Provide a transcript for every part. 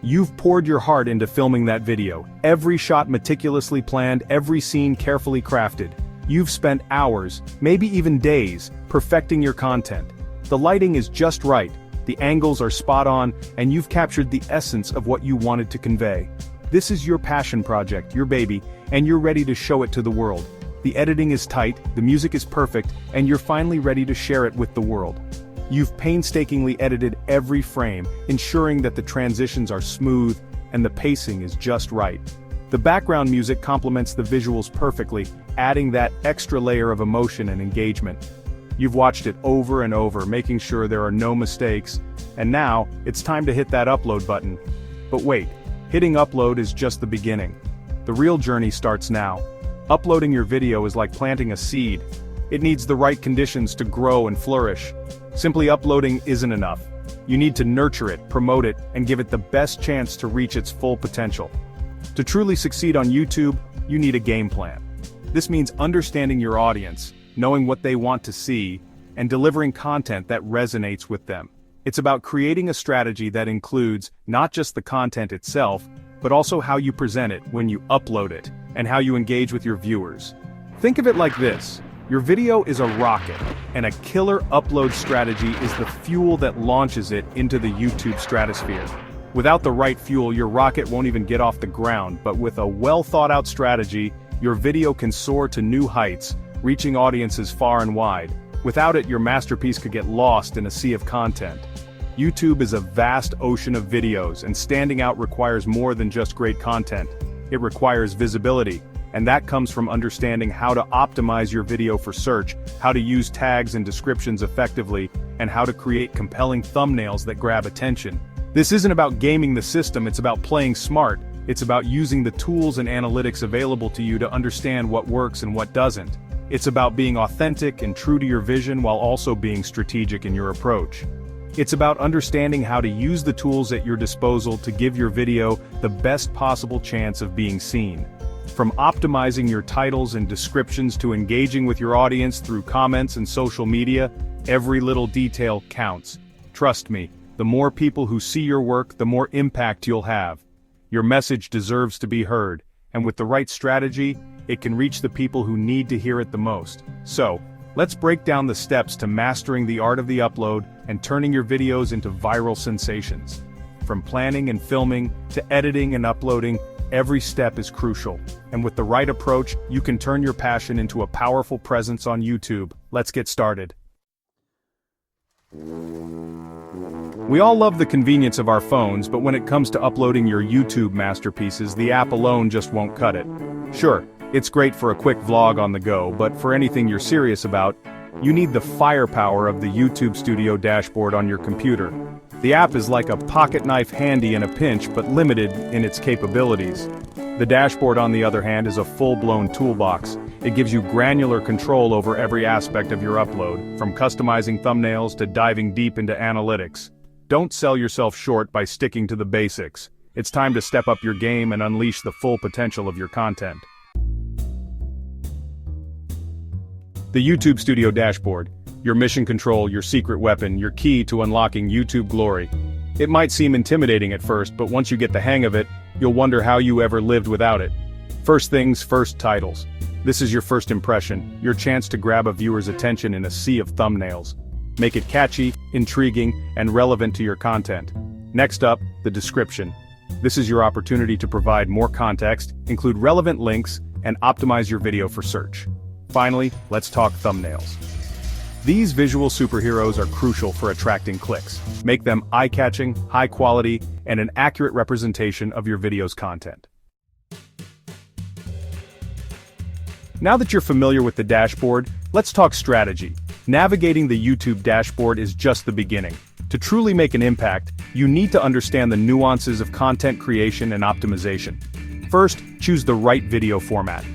You've poured your heart into filming that video, every shot meticulously planned, every scene carefully crafted. You've spent hours, maybe even days, perfecting your content. The lighting is just right, the angles are spot on, and you've captured the essence of what you wanted to convey. This is your passion project, your baby, and you're ready to show it to the world. The editing is tight, the music is perfect, and you're finally ready to share it with the world. You've painstakingly edited every frame, ensuring that the transitions are smooth and the pacing is just right. The background music complements the visuals perfectly, adding that extra layer of emotion and engagement. You've watched it over and over, making sure there are no mistakes, and now, it's time to hit that upload button. But wait, hitting upload is just the beginning. The real journey starts now. Uploading your video is like planting a seed. It needs the right conditions to grow and flourish. Simply uploading isn't enough. You need to nurture it, promote it, and give it the best chance to reach its full potential. To truly succeed on YouTube, you need a game plan. This means understanding your audience, knowing what they want to see, and delivering content that resonates with them. It's about creating a strategy that includes not just the content itself, but also how you present it when you upload it, and how you engage with your viewers. Think of it like this. Your video is a rocket, and a killer upload strategy is the fuel that launches it into the YouTube stratosphere. Without the right fuel, your rocket won't even get off the ground, but with a well-thought-out strategy, your video can soar to new heights, reaching audiences far and wide. Without it, your masterpiece could get lost in a sea of content. YouTube is a vast ocean of videos, and standing out requires more than just great content. It requires visibility. And that comes from understanding how to optimize your video for search, how to use tags and descriptions effectively, and how to create compelling thumbnails that grab attention. This isn't about gaming the system, it's about playing smart. It's about using the tools and analytics available to you to understand what works and what doesn't. It's about being authentic and true to your vision while also being strategic in your approach. It's about understanding how to use the tools at your disposal to give your video the best possible chance of being seen. From optimizing your titles and descriptions to engaging with your audience through comments and social media, every little detail counts. Trust me, the more people who see your work, the more impact you'll have. Your message deserves to be heard, and with the right strategy, it can reach the people who need to hear it the most. So, let's break down the steps to mastering the art of the upload and turning your videos into viral sensations. From planning and filming to editing and uploading, every step is crucial, and with the right approach, you can turn your passion into a powerful presence on YouTube. Let's get started. We all love the convenience of our phones, but when it comes to uploading your YouTube masterpieces, the app alone just won't cut it. Sure, it's great for a quick vlog on the go, but for anything you're serious about, you need the firepower of the YouTube Studio dashboard on your computer. The app is like a pocket knife, handy in a pinch but limited in its capabilities. The dashboard, on the other hand, is a full-blown toolbox. It gives you granular control over every aspect of your upload, from customizing thumbnails to diving deep into analytics. Don't sell yourself short by sticking to the basics. It's time to step up your game and unleash the full potential of your content. The YouTube Studio dashboard. Your mission control, your secret weapon, your key to unlocking YouTube glory. It might seem intimidating at first, but once you get the hang of it, you'll wonder how you ever lived without it. First things first, titles. This is your first impression, your chance to grab a viewer's attention in a sea of thumbnails. Make it catchy, intriguing, and relevant to your content. Next up, the description. This is your opportunity to provide more context, include relevant links, and optimize your video for search. Finally, let's talk thumbnails. These visual superheroes are crucial for attracting clicks. Make them eye-catching, high quality, and an accurate representation of your video's content. Now that you're familiar with the dashboard, let's talk strategy. Navigating the YouTube dashboard is just the beginning. To truly make an impact, you need to understand the nuances of content creation and optimization. First, choose the right video format.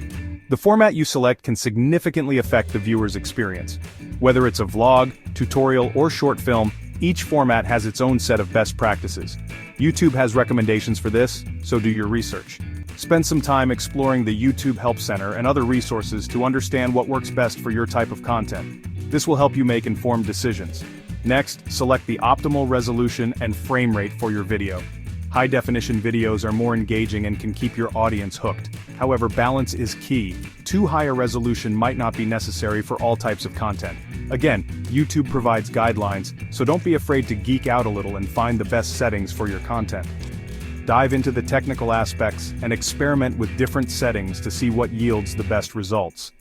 The format you select can significantly affect the viewer's experience. Whether it's a vlog, tutorial, or short film, each format has its own set of best practices. YouTube has recommendations for this, so do your research. Spend some time exploring the YouTube Help Center and other resources to understand what works best for your type of content. This will help you make informed decisions. Next, select the optimal resolution and frame rate for your video. High-definition videos are more engaging and can keep your audience hooked. However, balance is key. Too high a resolution might not be necessary for all types of content. Again, YouTube provides guidelines, so don't be afraid to geek out a little and find the best settings for your content. Dive into the technical aspects and experiment with different settings to see what yields the best results.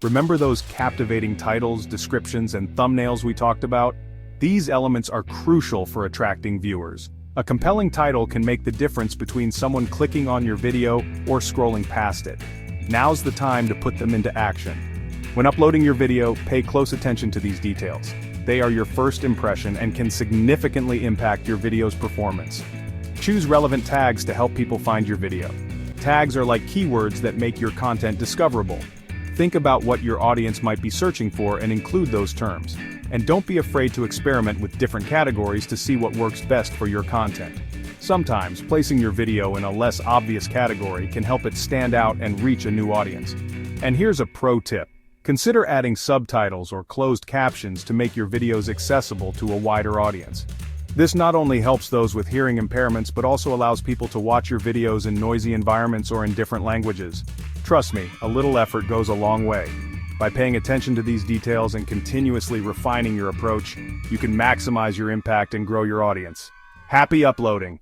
Remember those captivating titles, descriptions, and thumbnails we talked about? These elements are crucial for attracting viewers. A compelling title can make the difference between someone clicking on your video or scrolling past it. Now's the time to put them into action. When uploading your video, pay close attention to these details. They are your first impression and can significantly impact your video's performance. Choose relevant tags to help people find your video. Tags are like keywords that make your content discoverable. Think about what your audience might be searching for and include those terms. And don't be afraid to experiment with different categories to see what works best for your content. Sometimes, placing your video in a less obvious category can help it stand out and reach a new audience. And here's a pro tip. Consider adding subtitles or closed captions to make your videos accessible to a wider audience. This not only helps those with hearing impairments but also allows people to watch your videos in noisy environments or in different languages. Trust me, a little effort goes a long way. By paying attention to these details and continuously refining your approach, you can maximize your impact and grow your audience. Happy uploading!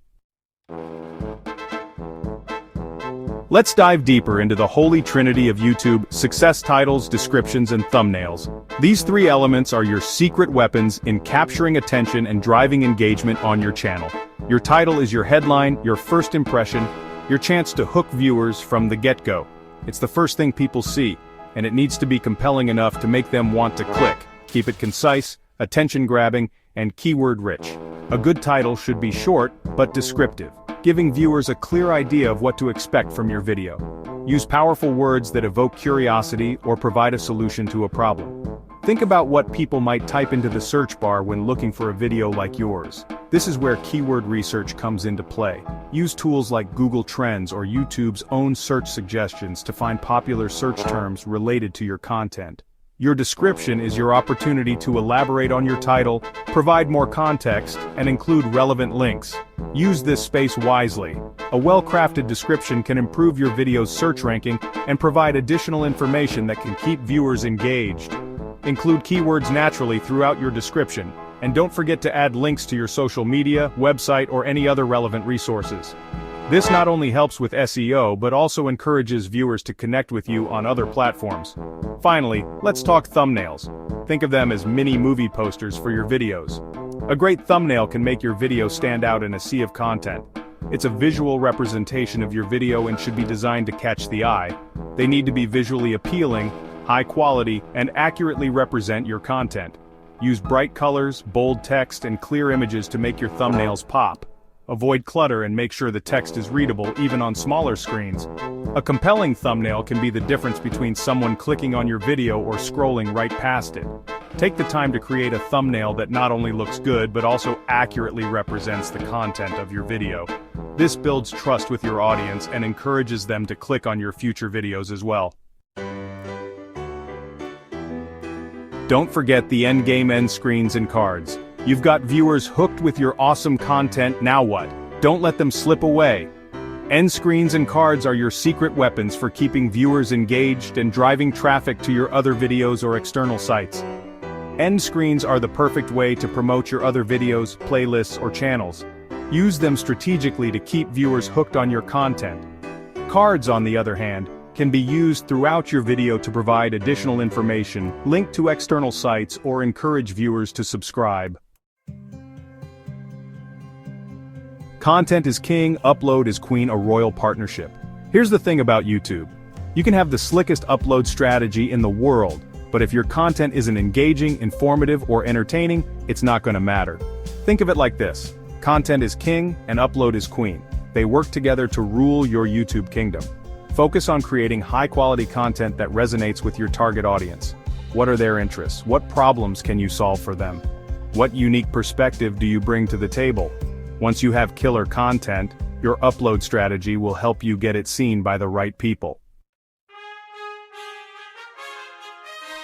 Let's dive deeper into the holy trinity of YouTube: success titles, descriptions, and thumbnails. These three elements are your secret weapons in capturing attention and driving engagement on your channel. Your title is your headline, your first impression, your chance to hook viewers from the get-go. It's the first thing people see, and it needs to be compelling enough to make them want to click. Keep it concise, attention-grabbing, and keyword-rich. A good title should be short, but descriptive, giving viewers a clear idea of what to expect from your video. Use powerful words that evoke curiosity or provide a solution to a problem. Think about what people might type into the search bar when looking for a video like yours. This is where keyword research comes into play. Use tools like Google Trends or YouTube's own search suggestions to find popular search terms related to your content. Your description is your opportunity to elaborate on your title, provide more context, and include relevant links. Use this space wisely. A well-crafted description can improve your video's search ranking and provide additional information that can keep viewers engaged. Include keywords naturally throughout your description, and don't forget to add links to your social media, website, or any other relevant resources. This not only helps with SEO but also encourages viewers to connect with you on other platforms. Finally, let's talk thumbnails. Think of them as mini movie posters for your videos. A great thumbnail can make your video stand out in a sea of content. It's a visual representation of your video and should be designed to catch the eye. They need to be visually appealing, high quality, and accurately represent your content. Use bright colors, bold text, and clear images to make your thumbnails pop. Avoid clutter and make sure the text is readable even on smaller screens. A compelling thumbnail can be the difference between someone clicking on your video or scrolling right past it. Take the time to create a thumbnail that not only looks good but also accurately represents the content of your video. This builds trust with your audience and encourages them to click on your future videos as well. Don't forget the endgame end screens and cards. You've got viewers hooked with your awesome content, now what? Don't let them slip away. End screens and cards are your secret weapons for keeping viewers engaged and driving traffic to your other videos or external sites. End screens are the perfect way to promote your other videos, playlists, or channels. Use them strategically to keep viewers hooked on your content. Cards, on the other hand, can be used throughout your video to provide additional information, link to external sites, or encourage viewers to subscribe. Content is king, upload is queen, a royal partnership. Here's the thing about YouTube. You can have the slickest upload strategy in the world, but if your content isn't engaging, informative, or entertaining, it's not gonna matter. Think of it like this. Content is king and upload is queen. They work together to rule your YouTube kingdom. Focus on creating high-quality content that resonates with your target audience. What are their interests? What problems can you solve for them? What unique perspective do you bring to the table? Once you have killer content, your upload strategy will help you get it seen by the right people.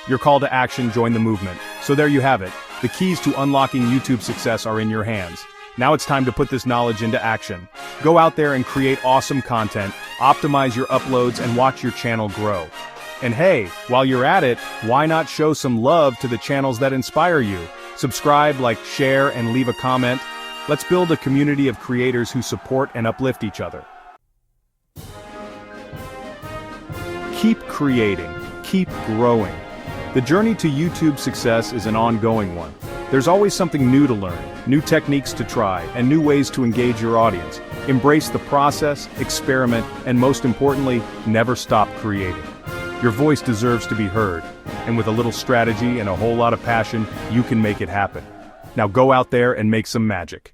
Your call to action: join the movement. So there you have it. The keys to unlocking YouTube success are in your hands. Now it's time to put this knowledge into action. Go out there and create awesome content, optimize your uploads and watch your channel grow. And hey, while you're at it, why not show some love to the channels that inspire you? Subscribe, like, share, and leave a comment. Let's build a community of creators who support and uplift each other. Keep creating, keep growing. The journey to YouTube success is an ongoing one. There's always something new to learn, new techniques to try, and new ways to engage your audience. Embrace the process, experiment, and most importantly, never stop creating. Your voice deserves to be heard, and with a little strategy and a whole lot of passion, you can make it happen. Now go out there and make some magic.